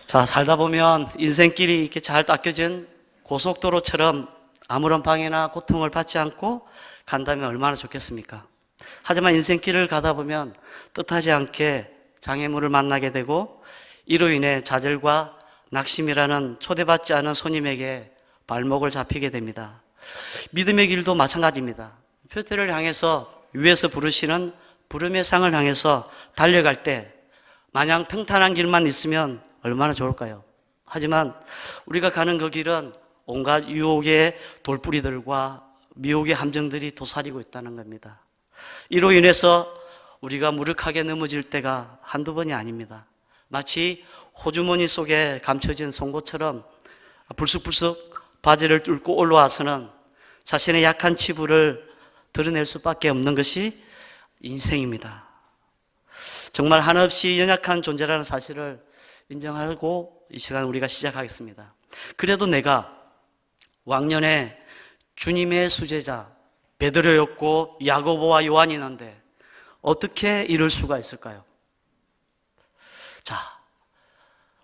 자, 살다 보면 인생길이 이렇게 잘 닦여진 고속도로처럼 아무런 방해나 고통을 받지 않고 간다면 얼마나 좋겠습니까? 하지만 인생길을 가다 보면 뜻하지 않게 장애물을 만나게 되고 이로 인해 좌절과 낙심이라는 초대받지 않은 손님에게 발목을 잡히게 됩니다. 믿음의 길도 마찬가지입니다. 표대를 향해서 위에서 부르시는 부름의 상을 향해서 달려갈 때 마냥 평탄한 길만 있으면 얼마나 좋을까요? 하지만 우리가 가는 그 길은 온갖 유혹의 돌뿌리들과 미혹의 함정들이 도사리고 있다는 겁니다. 이로 인해서 우리가 무력하게 넘어질 때가 한두 번이 아닙니다. 마치 호주머니 속에 감춰진 송곳처럼 불쑥불쑥 바지를 뚫고 올라와서는 자신의 약한 치부를 드러낼 수밖에 없는 것이 인생입니다. 정말 한없이 연약한 존재라는 사실을 인정하고 이 시간 우리가 시작하겠습니다. 그래도 내가 왕년에 주님의 수제자 베드로였고 야고보와 요한이었는데 어떻게 이럴 수가 있을까요? 자,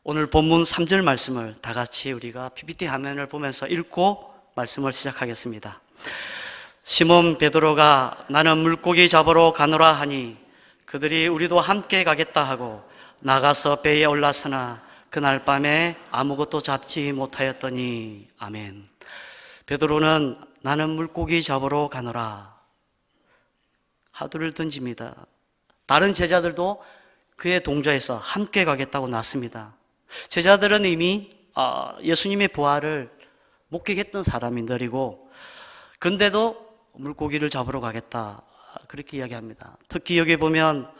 오늘 본문 3절 말씀을 다 같이 우리가 PPT 화면을 보면서 읽고 말씀을 시작하겠습니다. 시몬 베드로가 나는 물고기 잡으러 가노라 하니 그들이 우리도 함께 가겠다 하고 나가서 배에 올랐으나 그날 밤에 아무것도 잡지 못하였더니 아멘. 베드로는 나는 물고기 잡으러 가노라 하두를 던집니다. 다른 제자들도 그의 동조에서 함께 가겠다고 나섭니다. 제자들은 이미 예수님의 부활을 목격했던 사람들이고 그런데도 물고기를 잡으러 가겠다 그렇게 이야기합니다. 특히 여기 보면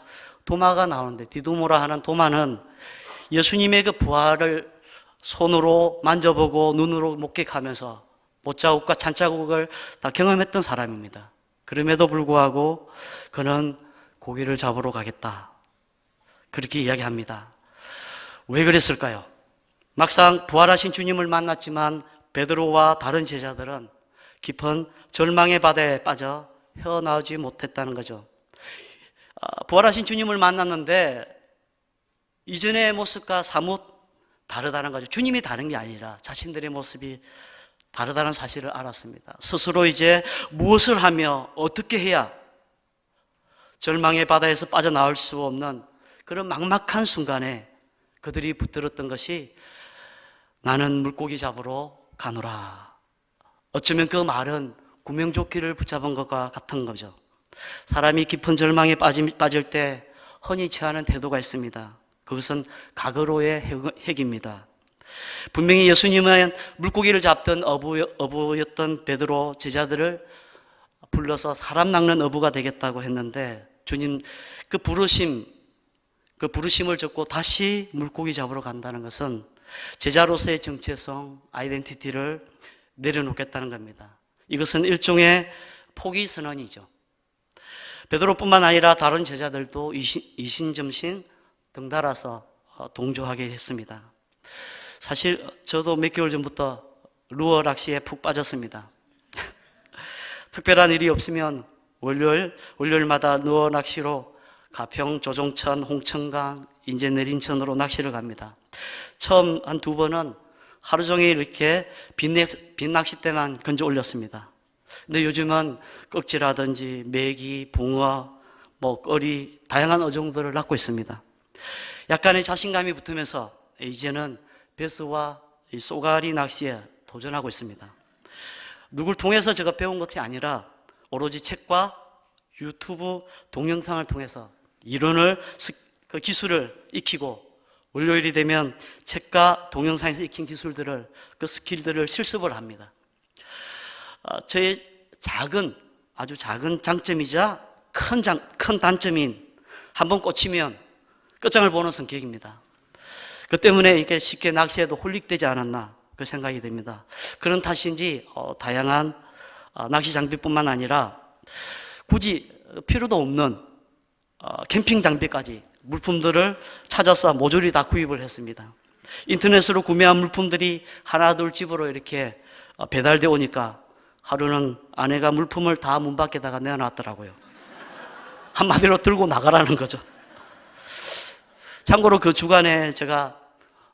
도마가 나오는데 디두모라 하는 도마는 예수님의 그 부활을 손으로 만져보고 눈으로 목격하면서 못자국과 찬자국을 다 경험했던 사람입니다. 그럼에도 불구하고 그는 고기를 잡으러 가겠다 그렇게 이야기합니다. 왜 그랬을까요? 막상 부활하신 주님을 만났지만 베드로와 다른 제자들은 깊은 절망의 바다에 빠져 헤어나오지 못했다는 거죠. 부활하신 주님을 만났는데 이전의 모습과 사뭇 다르다는 거죠. 주님이 다른 게 아니라 자신들의 모습이 다르다는 사실을 알았습니다. 스스로 이제 무엇을 하며 어떻게 해야 절망의 바다에서 빠져나올 수 없는 그런 막막한 순간에 그들이 붙들었던 것이 나는 물고기 잡으러 가노라. 어쩌면 그 말은 구명조끼를 붙잡은 것과 같은 거죠. 사람이 깊은 절망에 빠질 때 흔히 취하는 태도가 있습니다. 그것은 가그로의 핵입니다. 분명히 예수님은 물고기를 잡던 어부였던 베드로 제자들을 불러서 사람 낚는 어부가 되겠다고 했는데 주님 그 부르심을 듣고 다시 물고기 잡으러 간다는 것은 제자로서의 정체성, 아이덴티티를 내려놓겠다는 겁니다. 이것은 일종의 포기 선언이죠. 베드로뿐만 아니라 다른 제자들도 이신점신 등달아서 동조하게 했습니다. 사실 저도 몇 개월 전부터 루어 낚시에 푹 빠졌습니다. 특별한 일이 없으면 월요일마다 루어 낚시로 가평, 조종천, 홍천강, 인제내린천으로 낚시를 갑니다. 처음 한 2번은 하루 종일 이렇게 빈 낚싯대만 건져 올렸습니다. 근데 요즘은 꺽지라든지 메기, 붕어, 꺼리 다양한 어종들을 낚고 있습니다. 약간의 자신감이 붙으면서 이제는 베스와 쏘가리 낚시에 도전하고 있습니다. 누굴 통해서 제가 배운 것이 아니라 오로지 책과 유튜브 동영상을 통해서 그 기술을 익히고 월요일이 되면 책과 동영상에서 익힌 기술들을 그 스킬들을 실습을 합니다. 저의 아주 작은 장점이자 큰 단점인 한번 꽂히면 끝장을 보는 성격입니다. 그 때문에 이렇게 쉽게 낚시에도 홀릭되지 않았나 그 생각이 됩니다. 그런 탓인지 다양한 낚시 장비뿐만 아니라 굳이 필요도 없는 캠핑 장비까지 물품들을 찾아서 모조리 다 구입을 했습니다. 인터넷으로 구매한 물품들이 하나둘 집으로 이렇게 배달되어 오니까 하루는 아내가 물품을 다 문 밖에다가 내어놨더라고요. 한마디로 들고 나가라는 거죠. 참고로 그 주간에 제가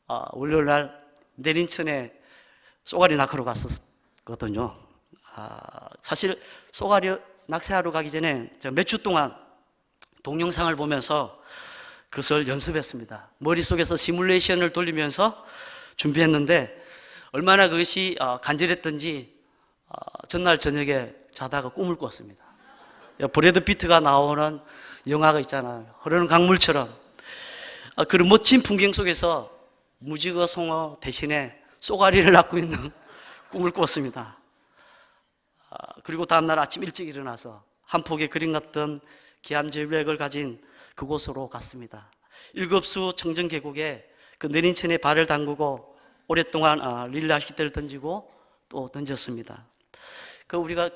월요일 날 내린천에 쏘가리 낚으러 갔었거든요. 사실 쏘가리 낚시하러 가기 전에 몇 주 동안 동영상을 보면서 그것을 연습했습니다. 머릿속에서 시뮬레이션을 돌리면서 준비했는데 얼마나 그것이 간절했던지 전날 저녁에 자다가 꿈을 꿨습니다. 브래드 피트가 나오는 영화가 있잖아요. 흐르는 강물처럼. 그런 멋진 풍경 속에서 무지개 송어 대신에 쏘가리를 낚고 있는 꿈을 꿨습니다. 그리고 다음날 아침 일찍 일어나서 한 폭의 그림 같던 기암절벽을 가진 그곳으로 갔습니다. 일급수 청정계곡에 그 내린천에 발을 담그고 오랫동안 릴라시대를 던지고 또 던졌습니다. 우리가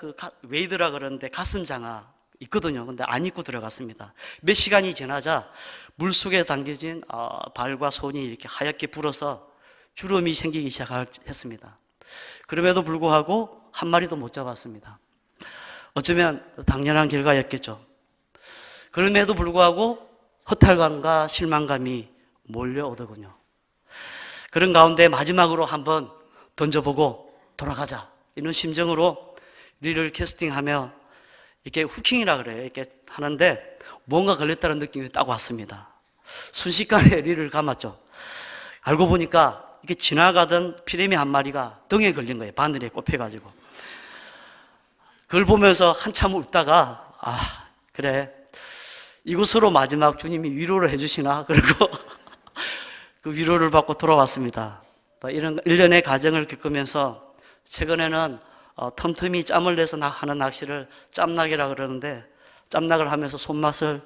웨이드라 그러는데 가슴 장화 있거든요. 근데 안 입고 들어갔습니다. 몇 시간이 지나자 물속에 담겨진 발과 손이 이렇게 하얗게 불어서 주름이 생기기 시작했습니다. 그럼에도 불구하고 한 마리도 못 잡았습니다. 어쩌면 당연한 결과였겠죠. 그럼에도 불구하고 허탈감과 실망감이 몰려오더군요. 그런 가운데 마지막으로 한번 던져보고 돌아가자 이런 심정으로 릴을 캐스팅하며 이렇게 후킹이라 그래요. 이렇게 하는데 뭔가 걸렸다는 느낌이 딱 왔습니다. 순식간에 릴을 감았죠. 알고 보니까 이렇게 지나가던 피레미 한 마리가 등에 걸린 거예요. 바늘에 꼽혀가지고. 그걸 보면서 한참 웃다가 그래 이곳으로 마지막 주님이 위로를 해주시나 그러고 그 위로를 받고 돌아왔습니다. 이런 일련의 과정을 겪으면서 최근에는 틈틈이 짬을 내서 하는 낚시를 짬낚이라 그러는데 짬낚을 하면서 손맛을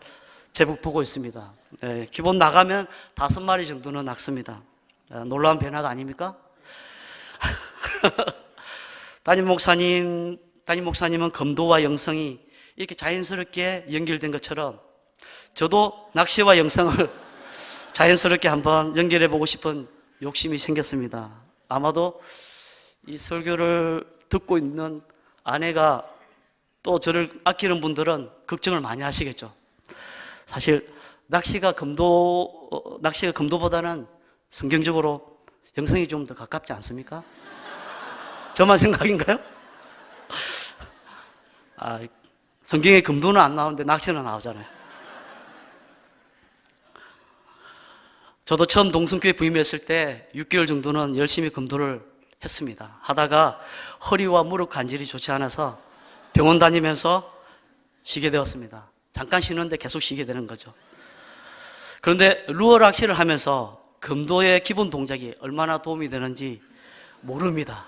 제법 보고 있습니다. 네, 기본 나가면 5마리 정도는 낚습니다. 놀라운 변화가 아닙니까? 담임 목사님은 검도와 영성이 이렇게 자연스럽게 연결된 것처럼 저도 낚시와 영성을 자연스럽게 한번 연결해 보고 싶은 욕심이 생겼습니다. 아마도 이 설교를 듣고 있는 아내가 또 저를 아끼는 분들은 걱정을 많이 하시겠죠. 사실 낚시가 검도보다는 성경적으로 영성이 좀 더 가깝지 않습니까? 저만 생각인가요? 성경에 검도는 안 나오는데 낚시는 나오잖아요. 저도 처음 동성교회 부임했을 때 6개월 정도는 열심히 검도를 했습니다. 하다가 허리와 무릎 관절이 좋지 않아서 병원 다니면서 쉬게 되었습니다. 잠깐 쉬는데 계속 쉬게 되는 거죠. 그런데 루어 낚시를 하면서 검도의 기본 동작이 얼마나 도움이 되는지 모릅니다.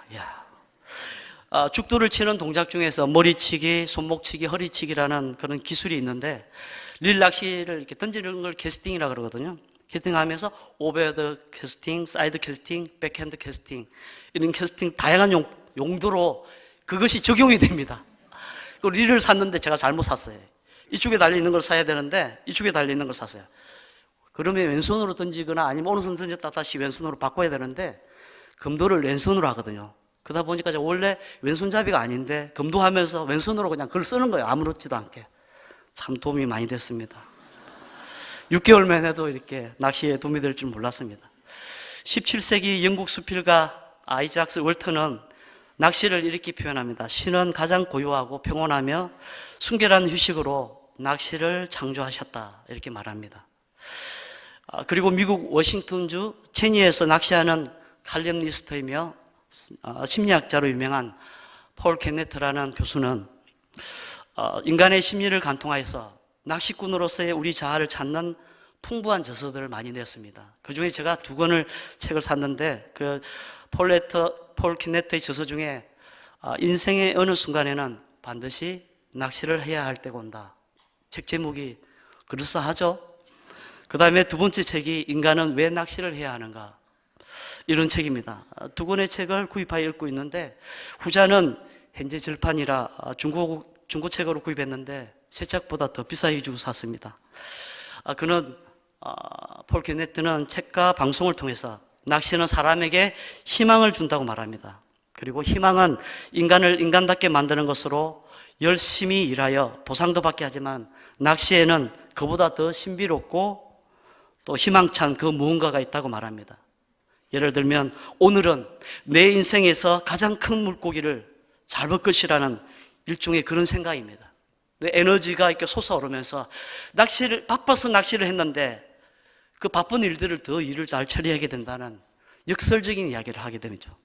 죽도를 치는 동작 중에서 머리치기, 손목치기, 허리치기라는 그런 기술이 있는데 릴 낚시를 이렇게 던지는 걸 캐스팅이라고 그러거든요. 캐스팅하면서 오버헤드 캐스팅, 사이드 캐스팅, 백핸드 캐스팅 이런 캐스팅 다양한 용도로 그것이 적용이 됩니다. 그 릴을 샀는데 제가 잘못 샀어요. 이쪽에 달려있는 걸 사야 되는데 이쪽에 달려있는 걸 샀어요. 그러면 왼손으로 던지거나 아니면 오른손 던졌다 다시 왼손으로 바꿔야 되는데 검도를 왼손으로 하거든요. 그러다 보니까 원래 왼손잡이가 아닌데 검도하면서 왼손으로 그냥 글을 쓰는 거예요. 아무렇지도 않게. 참 도움이 많이 됐습니다. 6개월만 해도 이렇게 낚시에 도움이 될 줄 몰랐습니다. 17세기 영국 수필가 아이작스 월턴은 낚시를 이렇게 표현합니다. 신은 가장 고요하고 평온하며 순결한 휴식으로 낚시를 창조하셨다 이렇게 말합니다. 그리고 미국 워싱턴주 체니에서 낚시하는 칼럼니스트이며 심리학자로 유명한 폴 케네트라는 교수는 인간의 심리를 간통하여서 낚시꾼으로서의 우리 자아를 찾는 풍부한 저서들을 많이 냈습니다. 그 중에 제가 2권을 책을 샀는데 폴 케네트의 저서 중에 인생의 어느 순간에는 반드시 낚시를 해야 할 때가 온다. 책 제목이 그럴싸하죠? 그 다음에 2번째 책이 인간은 왜 낚시를 해야 하는가 이런 책입니다. 2권의 책을 구입하여 읽고 있는데 후자는 현재 절판이라 중고책으로 구입했는데 새 책보다 더 비싸게 주고 샀습니다. 그는 폴 케네트는 책과 방송을 통해서 낚시는 사람에게 희망을 준다고 말합니다. 그리고 희망은 인간을 인간답게 만드는 것으로 열심히 일하여 보상도 받게 하지만 낚시에는 그보다 더 신비롭고 또 희망찬 그 무언가가 있다고 말합니다. 예를 들면 오늘은 내 인생에서 가장 큰 물고기를 잡을 것이라는 일종의 그런 생각입니다. 내 에너지가 이렇게 솟아오르면서 바빠서 낚시를 했는데 그 바쁜 일들을 더 일을 잘 처리하게 된다는 역설적인 이야기를 하게 되죠.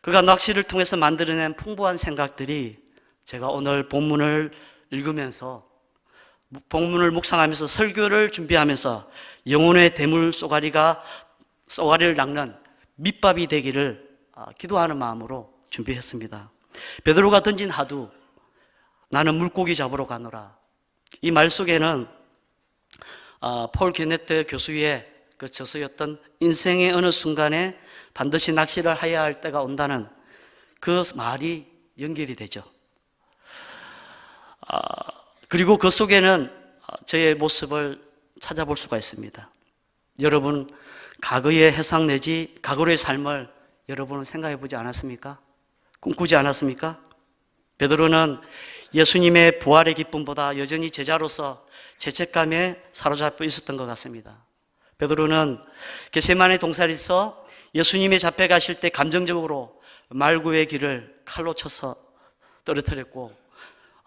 그가 낚시를 통해서 만들어낸 풍부한 생각들이 제가 오늘 본문을 읽으면서 본문을 묵상하면서 설교를 준비하면서 영혼의 대물 쏘가리를 낚는 밑밥이 되기를 기도하는 마음으로 준비했습니다. 베드로가 던진 하두, 나는 물고기 잡으러 가노라. 이 말 속에는 폴 게네트 교수의 그 저서였던 인생의 어느 순간에 반드시 낚시를 해야 할 때가 온다는 그 말이 연결이 되죠. 그리고 그 속에는 저의 모습을 찾아볼 수가 있습니다. 여러분, 과거의 해상 내지 과거의 삶을 여러분은 생각해 보지 않았습니까? 꿈꾸지 않았습니까? 베드로는 예수님의 부활의 기쁨보다 여전히 제자로서 죄책감에 사로잡혀 있었던 것 같습니다. 베드로는 겟세마네 동산에서 예수님이 잡혀가실 때 감정적으로 말구의 길을 칼로 쳐서 떨어뜨렸고,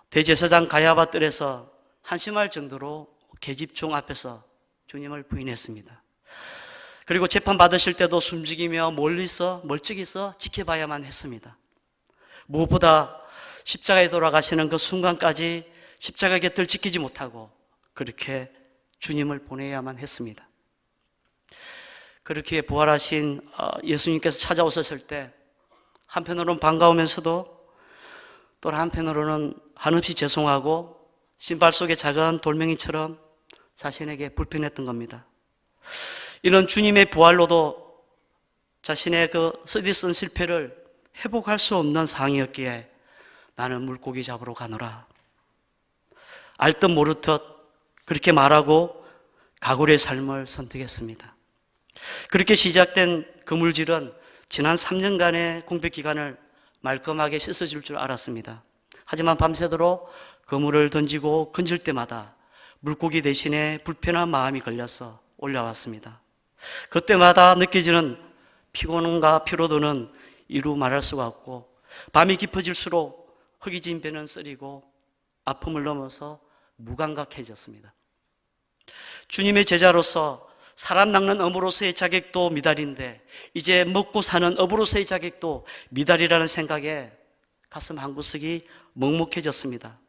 대제사장 가야바 뜰에서 한심할 정도로 계집종 앞에서 주님을 부인했습니다. 그리고 재판 받으실 때도 숨죽이며 멀찍이서 지켜봐야만 했습니다. 무엇보다 십자가에 돌아가시는 그 순간까지 십자가 곁을 지키지 못하고 그렇게 주님을 보내야만 했습니다. 그렇게 부활하신 예수님께서 찾아오셨을 때 한편으로는 반가우면서도 또 한편으로는 한없이 죄송하고 신발 속의 작은 돌멩이처럼 자신에게 불편했던 겁니다. 이런 주님의 부활로도 자신의 그 쓰디쓴 실패를 회복할 수 없는 상황이었기에 나는 물고기 잡으러 가노라. 알듯 모르듯 그렇게 말하고 가구의 삶을 선택했습니다. 그렇게 시작된 그물질은 지난 3년간의 공백 기간을 말끔하게 씻어줄 줄 알았습니다. 하지만 밤새도록 그물을 던지고 건질 때마다 물고기 대신에 불편한 마음이 걸려서 올라왔습니다. 그때마다 느껴지는 피곤함과 피로도는 이루 말할 수가 없고, 밤이 깊어질수록 허기진 배는 쓰리고 아픔을 넘어서 무감각해졌습니다. 주님의 제자로서 사람 낚는 어부로서의 자격도 미달인데 이제 먹고 사는 어부로서의 자격도 미달이라는 생각에 가슴 한 구석이 먹먹해졌습니다.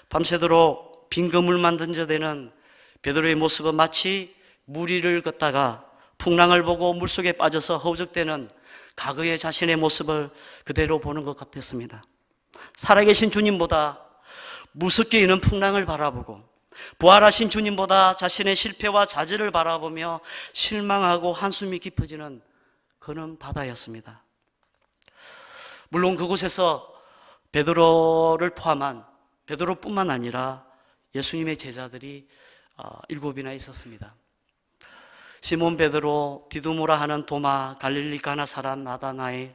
밤새도록 빈 그물만 던져대는 베드로의 모습은 마치 무리를 걷다가 풍랑을 보고 물속에 빠져서 허우적대는 과거의 자신의 모습을 그대로 보는 것 같았습니다. 살아계신 주님보다 무섭게 이는 풍랑을 바라보고 부활하신 주님보다 자신의 실패와 좌절을 바라보며 실망하고 한숨이 깊어지는 그런 바다였습니다. 물론 그곳에서 베드로를 포함한 베드로뿐만 아니라 예수님의 제자들이 7이나 있었습니다. 시몬 베드로, 디두모라 하는 도마, 갈릴리 가나 사람 나다나엘,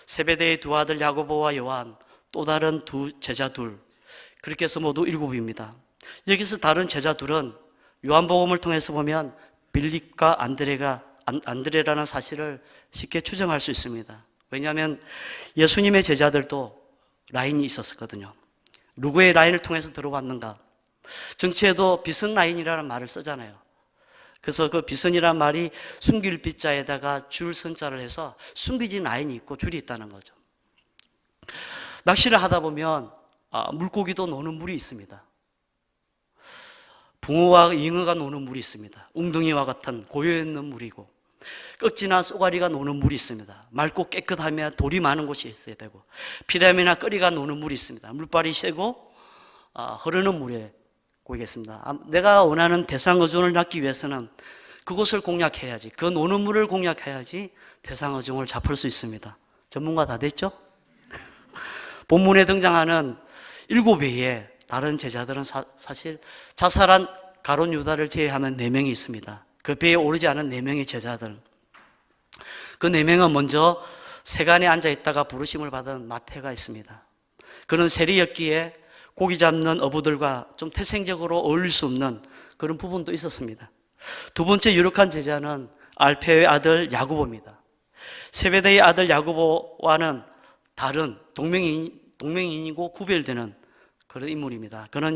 세베대의 두 아들 야고보와 요한, 또 다른 두 제자 둘, 그렇게 해서 모두 7입니다. 여기서 다른 제자 둘은 요한복음을 통해서 보면 빌립과 안드레라는 사실을 쉽게 추정할 수 있습니다. 왜냐하면 예수님의 제자들도 라인이 있었거든요. 누구의 라인을 통해서 들어왔는가? 정치에도 비선 라인이라는 말을 쓰잖아요. 그래서 그 비선이라는 말이 숨길 빗자에다가 줄 선자를 해서 숨기진 라인이 있고 줄이 있다는 거죠. 낚시를 하다 보면 물고기도 노는 물이 있습니다. 붕어와 잉어가 노는 물이 있습니다. 웅덩이와 같은 고여있는 물이고, 꺽지나 쏘가리가 노는 물이 있습니다. 맑고 깨끗하며 돌이 많은 곳이 있어야 되고, 피라미나 끄리가 노는 물이 있습니다. 물발이 세고 흐르는 물에 고이겠습니다. 내가 원하는 대상어종을 낳기 위해서는 그곳을 공략해야지, 그 노는 물을 공략해야지 대상어종을 잡을 수 있습니다. 전문가 다 됐죠? 본문에 등장하는 7배의 다른 제자들은 사실 자살한 가룟 유다를 제외하면 4명이 있습니다. 그 배에 오르지 않은 4명의 제자들. 그 4명은 먼저 세간에 앉아있다가 부르심을 받은 마태가 있습니다. 그는 세리였기에 고기 잡는 어부들과 좀 태생적으로 어울릴 수 없는 그런 부분도 있었습니다. 두 번째 유력한 제자는 알페의 아들 야고보입니다. 세베대의 아들 야고보와는 다른 동명이인이고 구별되는 그런 인물입니다. 그는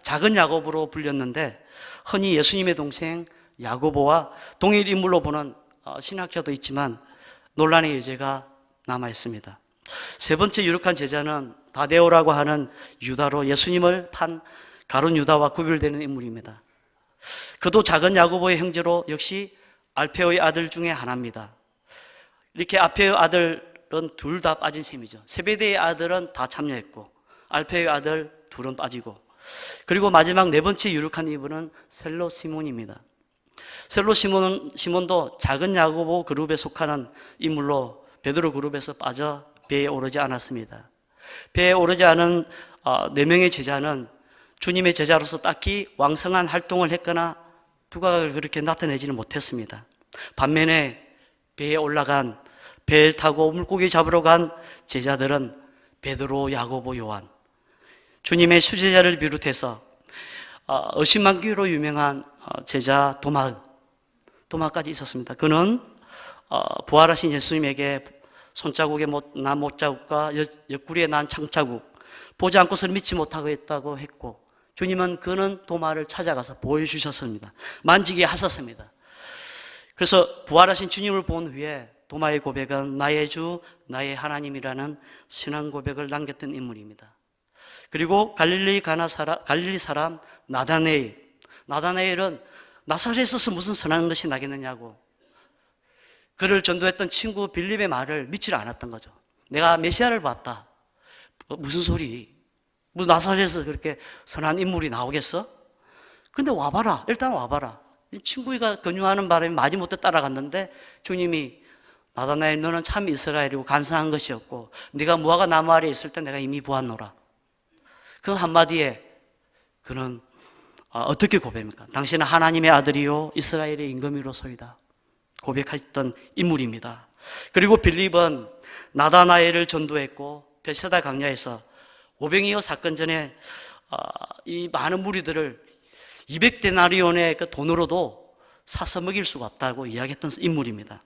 작은 야고보로 불렸는데 흔히 예수님의 동생 야고보와 동일 인물로 보는 신학자도 있지만 논란의 여지가 남아 있습니다. 세 번째 유력한 제자는 다데오라고 하는 유다로 예수님을 판 가룟 유다와 구별되는 인물입니다. 그도 작은 야고보의 형제로 역시 알페오의 아들 중에 하나입니다. 이렇게 알페오의 아들은 둘 다 빠진 셈이죠. 세베대의 아들은 다 참여했고 알페오의 아들 둘은 빠지고, 그리고 마지막 네 번째 유력한 인물은 셀로 시몬입니다. 셀로 시몬도 작은 야고보 그룹에 속하는 인물로 베드로 그룹에서 빠져 배에 오르지 않았습니다. 배에 오르지 않은 네 명의 제자는 주님의 제자로서 딱히 왕성한 활동을 했거나 두각을 그렇게 나타내지는 못했습니다. 반면에 배에 올라간, 배를 타고 물고기 잡으러 간 제자들은 베드로, 야고보, 요한, 주님의 수제자를 비롯해서 의심만기로 유명한 제자 도마까지 있었습니다. 그는 부활하신 예수님에게 손자국에 난 못자국과 옆구리에 난 창자국, 보지 않고서는 믿지 못하고 했다고 했고, 주님은 그는 도마를 찾아가서 보여주셨습니다. 만지게 하셨습니다. 그래서 부활하신 주님을 본 후에 도마의 고백은 나의 주, 나의 하나님이라는 신앙 고백을 남겼던 인물입니다. 그리고 갈릴리 사람 나다네일은 나사렛에서 무슨 선한 것이 나겠느냐고 그를 전도했던 친구 빌립의 말을 믿지 않았던 거죠. 내가 메시아를 봤다. 무슨 소리? 뭐 나사렛에서 그렇게 선한 인물이 나오겠어? 그런데 와봐라. 일단 와봐라. 친구가 권유하는 바람에 마지못해 따라갔는데 주님이 나다나엘 너는 참 이스라엘이고 간사한 것이었고 네가 무화과 나무 아래에 있을 때 내가 이미 보았노라. 그 한마디에 그는 어떻게 고백합니까? 당신은 하나님의 아들이요 이스라엘의 임금이로소이다 고백했던 인물입니다. 그리고 빌립은 나다나엘을 전도했고 베세다 강야에서 오병이어 사건 전에 이 많은 무리들을 200데나리온의 그 돈으로도 사서 먹일 수가 없다고 이야기했던 인물입니다.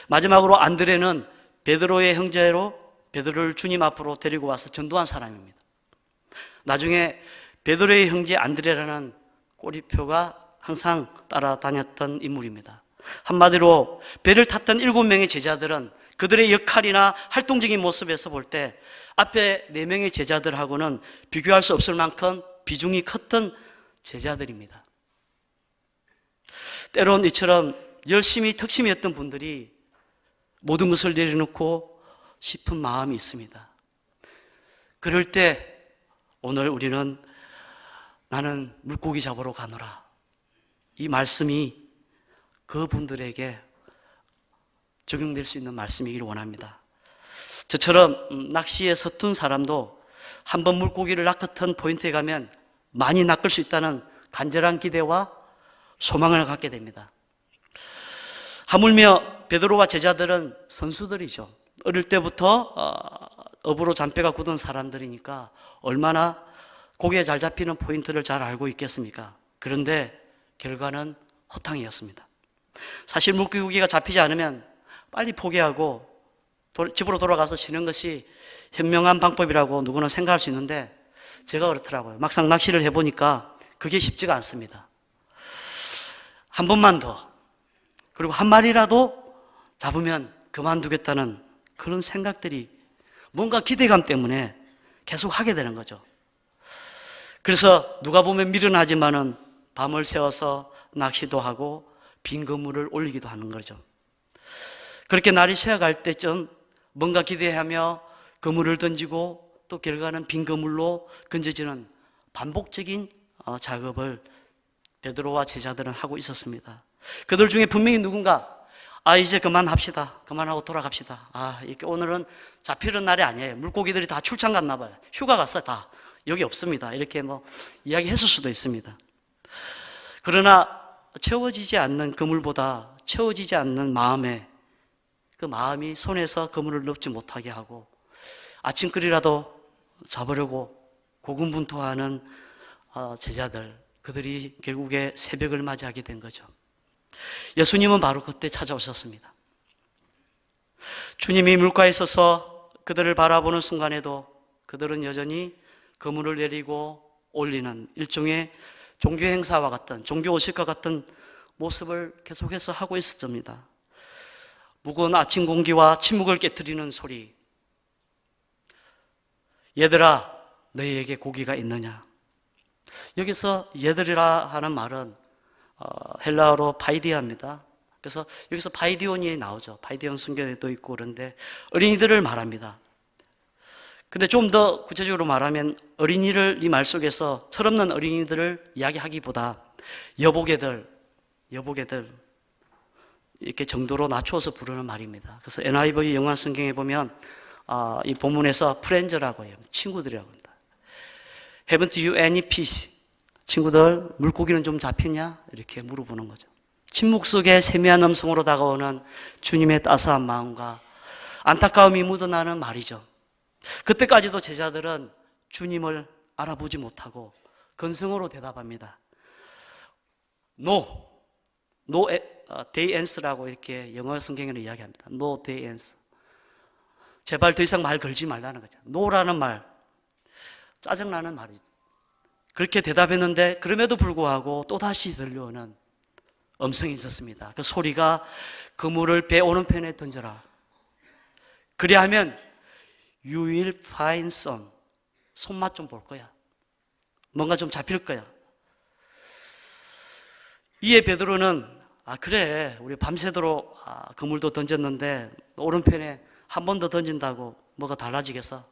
마지막으로 안드레는 베드로의 형제로 베드로를 주님 앞으로 데리고 와서 전도한 사람입니다. 나중에 베드로의 형제 안드레라는 꼬리표가 항상 따라다녔던 인물입니다. 한마디로 배를 탔던 7명의 제자들은 그들의 역할이나 활동적인 모습에서 볼 때 앞에 4명의 제자들하고는 비교할 수 없을 만큼 비중이 컸던 제자들입니다. 때론 이처럼 열심히 특심이었던 분들이 모든 것을 내려놓고 싶은 마음이 있습니다. 그럴 때 오늘 우리는 나는 물고기 잡으러 가노라, 이 말씀이 그분들에게 적용될 수 있는 말씀이기를 원합니다. 저처럼 낚시에 서툰 사람도 한번 물고기를 낚았던 포인트에 가면 많이 낚을 수 있다는 간절한 기대와 소망을 갖게 됩니다. 하물며 베드로와 제자들은 선수들이죠. 어릴 때부터 업으로 잔뼈가 굳은 사람들이니까 얼마나 고기에 잘 잡히는 포인트를 잘 알고 있겠습니까? 그런데 결과는 허탕이었습니다. 사실 물고기가 잡히지 않으면 빨리 포기하고 집으로 돌아가서 쉬는 것이 현명한 방법이라고 누구나 생각할 수 있는데 제가 그렇더라고요. 막상 낚시를 해보니까 그게 쉽지가 않습니다. 한 번만 더, 그리고 한 마리라도 잡으면 그만두겠다는 그런 생각들이 뭔가 기대감 때문에 계속 하게 되는 거죠. 그래서 누가 보면 미련하지만은 밤을 새워서 낚시도 하고 빈 그물을 올리기도 하는 거죠. 그렇게 날이 새어갈 때쯤 뭔가 기대하며 그물을 던지고 또 결과는 빈 그물로 건져지는 반복적인 작업을 베드로와 제자들은 하고 있었습니다. 그들 중에 분명히 누군가 이제 그만합시다, 그만하고 돌아갑시다, 이렇게 오늘은 잡히는 날이 아니에요, 물고기들이 다 출장 갔나 봐요, 휴가 갔어요, 다 여기 없습니다, 이렇게 이야기했을 수도 있습니다. 그러나 채워지지 않는 그물보다 채워지지 않는 마음에 그 마음이 손에서 그물을 넣지 못하게 하고 아침거리라도 잡으려고 고군분투하는 제자들, 그들이 결국에 새벽을 맞이하게 된 거죠. 예수님은 바로 그때 찾아오셨습니다. 주님이 물가에 서서 그들을 바라보는 순간에도 그들은 여전히 그물을 내리고 올리는 일종의 종교 행사와 같은, 종교 의식과 같은 모습을 계속해서 하고 있었습니다. 무거운 아침 공기와 침묵을 깨뜨리는 소리. 얘들아, 너희에게 고기가 있느냐? 여기서 얘들이라 하는 말은 헬라어로 파이디아입니다. 그래서 여기서 파이디온이 나오죠. 파이디온 순교대도 있고 그런데 어린이들을 말합니다. 근데 좀 더 구체적으로 말하면 어린이를 이 말 속에서 철없는 어린이들을 이야기하기보다 여보게들 이렇게 정도로 낮추어서 부르는 말입니다. 그래서 NIV 영어 성경에 보면 이 본문에서 프렌즈라고 해요. 친구들이라고 합니다. Haven't you any fish? 친구들, 물고기는 좀 잡혔냐? 이렇게 물어보는 거죠. 침묵 속에 세미한 음성으로 다가오는 주님의 따스한 마음과 안타까움이 묻어나는 말이죠. 그때까지도 제자들은 주님을 알아보지 못하고 근성으로 대답합니다. No they answer라고 이렇게 영어 성경에는 이야기합니다. No they answer. 제발 더 이상 말 걸지 말라는 거죠. No라는 말, 짜증나는 말이죠. 그렇게 대답했는데 그럼에도 불구하고 또다시 들려오는 음성이 있었습니다. 그 소리가 그물을 배 오른편에 던져라. 그리하면 You will find some. 손맛 좀 볼 거야. 뭔가 좀 잡힐 거야. 이에 베드로는 그래 우리 밤새도록 그물도 던졌는데 오른편에 한 번 더 던진다고 뭐가 달라지겠어?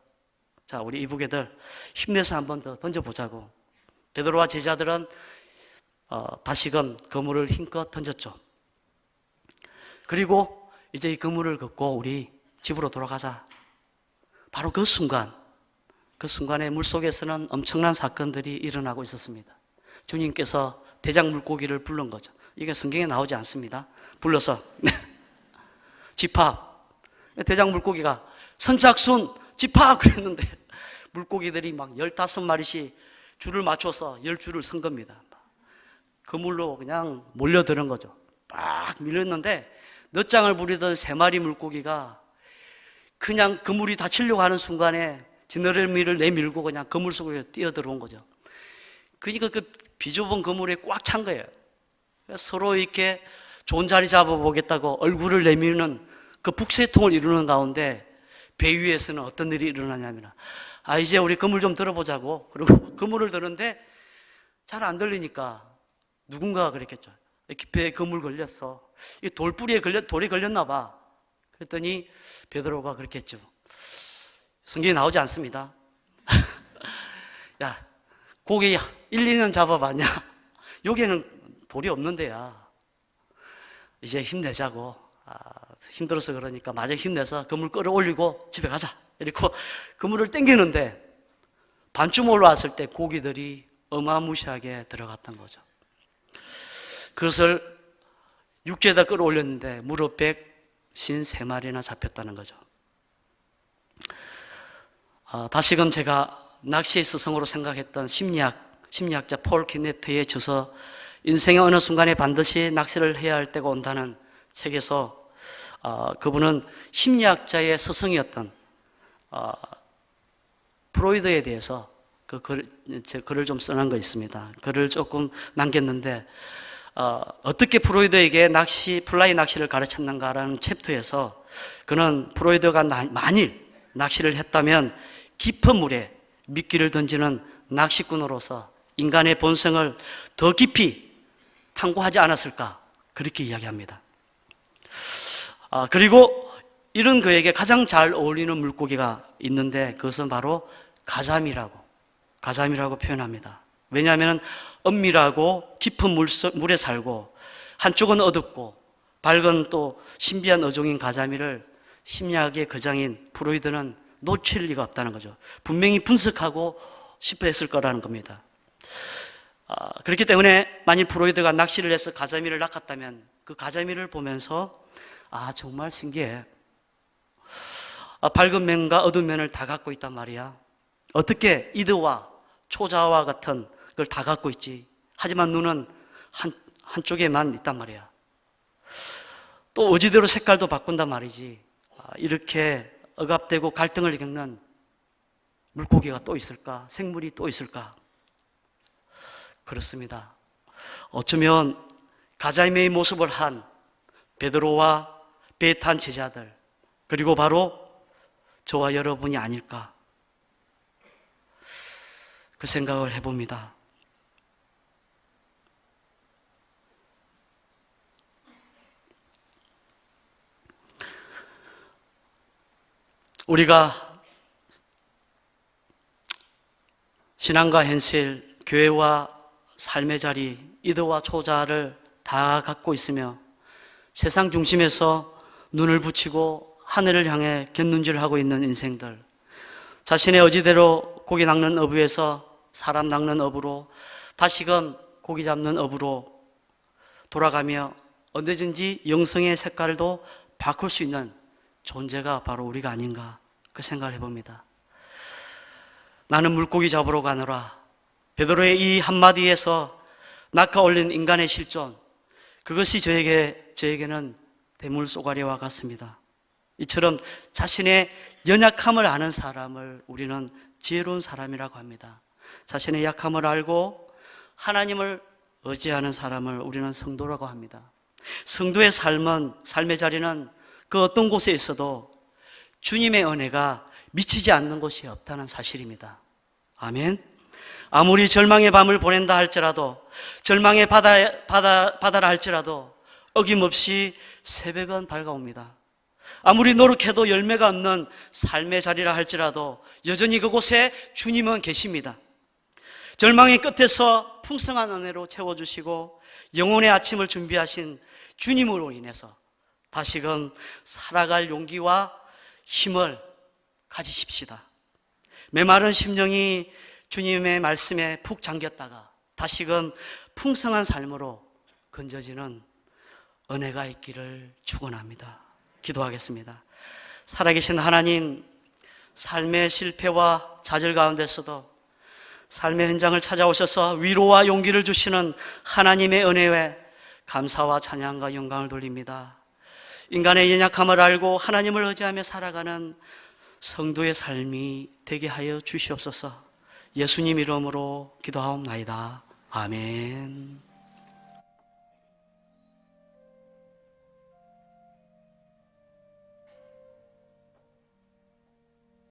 자, 우리 이북애들 힘내서 한 번 더 던져보자고. 베드로와 제자들은 다시금 그물을 힘껏 던졌죠. 그리고 이제 이 그물을 걷고 우리 집으로 돌아가자. 바로 그 순간에 물속에서는 엄청난 사건들이 일어나고 있었습니다. 주님께서 대장 물고기를 부른 거죠. 이게 성경에 나오지 않습니다. 불러서 집합. 대장 물고기가 선착순 집합 그랬는데 물고기들이 막 15마리씩 줄을 맞춰서 10줄을 선 겁니다. 그물로 그냥 몰려드는 거죠. 막 밀렸는데 넛장을 부리던 3마리 물고기가 그냥 그물이 닫히려고 하는 순간에 지느러미를 내밀고 그냥 그물 속으로 뛰어들어온 거죠. 그러니까 그 비좁은 그물에 꽉 찬 거예요. 서로 이렇게 좋은 자리 잡아보겠다고 얼굴을 내미는 그 북새통을 이루는 가운데 배 위에서는 어떤 일이 일어나냐면 이제 우리 그물 좀 들어보자고. 그리고 그물을 드는데 잘 안 들리니까 누군가가 그랬겠죠. 이렇게 배에 그물 걸렸어. 이 돌뿌리에 돌이 걸렸나 봐. 그랬더니 베드로가 그렇게 했죠. 성경에 나오지 않습니다. 야, 고기 1, 2년 잡아봤냐? 여기에는 돌이 없는 데야. 이제 힘내자고. 힘들어서 그러니까 마저 힘내서 그물 끌어올리고 집에 가자. 이렇게 그물을 당기는데 반쯤 올라왔을 때 고기들이 어마무시하게 들어갔던 거죠. 그것을 육지에다 끌어올렸는데 무릎 153마리나 잡혔다는 거죠. 다시금 제가 낚시의 스승으로 생각했던 심리학자 폴 키네트의 저서 인생의 어느 순간에 반드시 낚시를 해야 할 때가 온다는 책에서 그분은 심리학자의 스승이었던 프로이드에 대해서 제 글을 좀 써놓은 거 있습니다. 글을 조금 남겼는데 어떻게 프로이드에게 플라이 낚시를 가르쳤는가라는 챕터에서 그는 프로이드가 만일 낚시를 했다면 깊은 물에 미끼를 던지는 낚시꾼으로서 인간의 본성을 더 깊이 탐구하지 않았을까 그렇게 이야기합니다. 그리고 이런 그에게 가장 잘 어울리는 물고기가 있는데 그것은 바로 가자미라고 표현합니다. 왜냐하면 은밀하고 깊은 물에 살고 한쪽은 어둡고 밝은 또 신비한 어종인 가자미를 심리학의 거장인 프로이드는 놓칠 리가 없다는 거죠. 분명히 분석하고 싶어 했을 거라는 겁니다. 그렇기 때문에 만일 프로이드가 낚시를 해서 가자미를 낚았다면 그 가자미를 보면서 정말 신기해. 밝은 면과 어두운 면을 다 갖고 있단 말이야. 어떻게 이드와 초자와 같은 걸 다 갖고 있지. 하지만 눈은 한쪽에만 있단 말이야. 또 의지대로 색깔도 바꾼단 말이지. 이렇게 억압되고 갈등을 겪는 물고기가 또 있을까? 생물이 또 있을까? 그렇습니다. 어쩌면 가자미의 모습을 한 베드로와 배에 탄 제자들, 그리고 바로 저와 여러분이 아닐까? 그 생각을 해봅니다. 우리가 신앙과 현실, 교회와 삶의 자리, 이더와 초자를 다 갖고 있으며 세상 중심에서 눈을 붙이고 하늘을 향해 곁눈질하고 있는 인생들, 자신의 의지대로 고기 낚는 어부에서 사람 낚는 어부로, 다시금 고기 잡는 어부로 돌아가며 언제든지 영성의 색깔도 바꿀 수 있는 존재가 바로 우리가 아닌가, 그 생각을 해봅니다. 나는 물고기 잡으러 가노라. 베드로의 이 한마디에서 낚아 올린 인간의 실존, 그것이 저에게는 대물 쏘가리와 같습니다. 이처럼 자신의 연약함을 아는 사람을 우리는 지혜로운 사람이라고 합니다. 자신의 약함을 알고 하나님을 의지하는 사람을 우리는 성도라고 합니다. 성도의 삶의 자리는 그 어떤 곳에 있어도 주님의 은혜가 미치지 않는 곳이 없다는 사실입니다. 아멘. 아무리 절망의 밤을 보낸다 할지라도, 절망의 바다라 할지라도 어김없이 새벽은 밝아옵니다. 아무리 노력해도 열매가 없는 삶의 자리라 할지라도 여전히 그곳에 주님은 계십니다. 절망의 끝에서 풍성한 은혜로 채워주시고 영혼의 아침을 준비하신 주님으로 인해서 다시금 살아갈 용기와 힘을 가지십시다. 메마른 심령이 주님의 말씀에 푹 잠겼다가 다시금 풍성한 삶으로 건져지는 은혜가 있기를 축원합니다. 기도하겠습니다. 살아계신 하나님, 삶의 실패와 좌절 가운데서도 삶의 현장을 찾아오셔서 위로와 용기를 주시는 하나님의 은혜에 감사와 찬양과 영광을 돌립니다. 인간의 연약함을 알고 하나님을 의지하며 살아가는 성도의 삶이 되게 하여 주시옵소서. 예수님 이름으로 기도하옵나이다. 아멘.